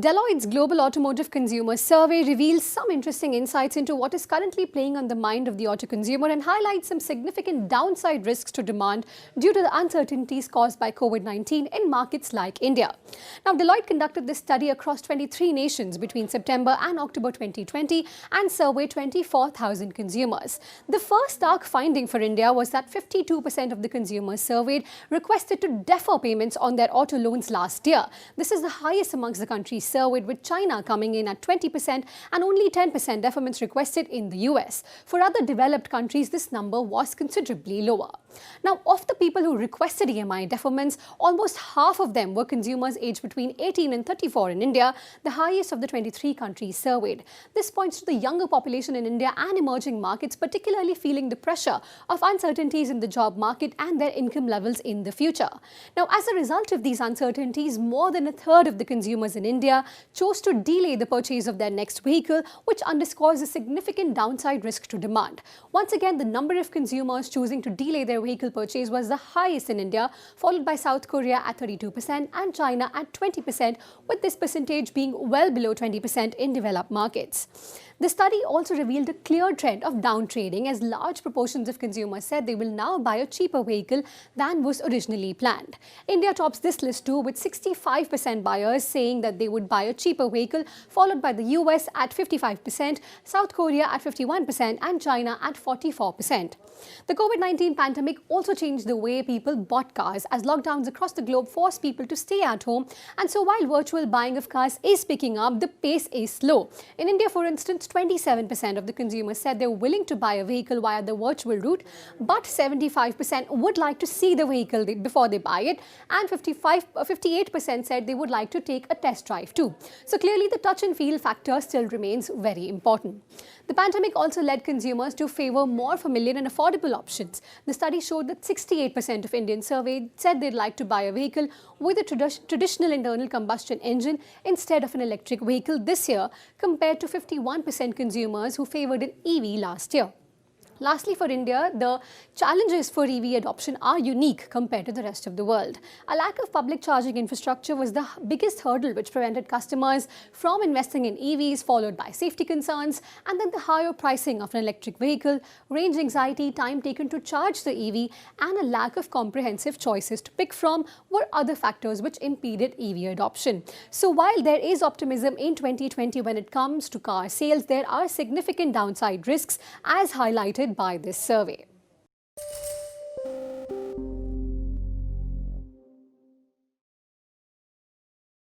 Deloitte's Global Automotive Consumer Survey reveals some interesting insights into what is currently playing on the mind of the auto consumer and highlights some significant downside risks to demand due to the uncertainties caused by COVID-19 in markets like India. Now, Deloitte conducted this study across 23 nations between September and October 2020 and surveyed 24,000 consumers. The first stark finding for India was that 52% of the consumers surveyed requested to defer payments on their auto loans last year. This is the highest amongst the countries surveyed, with China coming in at 20% and only 10% deferments requested in the US. For other developed countries, this number was considerably lower. Now, of the people who requested EMI deferments, almost half of them were consumers aged between 18 and 34 in India, the highest of the 23 countries surveyed. This points to the younger population in India and emerging markets particularly feeling the pressure of uncertainties in the job market and their income levels in the future. Now, as a result of these uncertainties, more than a third of the consumers in India chose to delay the purchase of their next vehicle, which underscores a significant downside risk to demand. Once again, the number of consumers choosing to delay their vehicle purchase was the highest in India, followed by South Korea at 32% and China at 20%, with this percentage being well below 20% in developed markets. The study also revealed a clear trend of downtrading, as large proportions of consumers said they will now buy a cheaper vehicle than was originally planned. India tops this list too, with 65% buyers saying that they would buy a cheaper vehicle, followed by the US at 55%, South Korea at 51% and China at 44%. The COVID-19 pandemic also changed the way people bought cars, as lockdowns across the globe forced people to stay at home, and so while virtual buying of cars is picking up, the pace is slow. In India, for instance, 27% of the consumers said they're willing to buy a vehicle via the virtual route, but 75% would like to see the vehicle before they buy it, and 58% said they would like to take a test drive too. So clearly, the touch and feel factor still remains very important. The pandemic also led consumers to favor more familiar and affordable options. The study showed that 68% of Indians surveyed said they'd like to buy a vehicle with a traditional internal combustion engine instead of an electric vehicle this year, compared to 51% consumers who favored an EV last year. Lastly, for India, the challenges for EV adoption are unique compared to the rest of the world. A lack of public charging infrastructure was the biggest hurdle which prevented customers from investing in EVs, followed by safety concerns, and then the higher pricing of an electric vehicle, range anxiety, time taken to charge the EV, and a lack of comprehensive choices to pick from were other factors which impeded EV adoption. So while there is optimism in 2020 when it comes to car sales, there are significant downside risks as highlighted by this survey.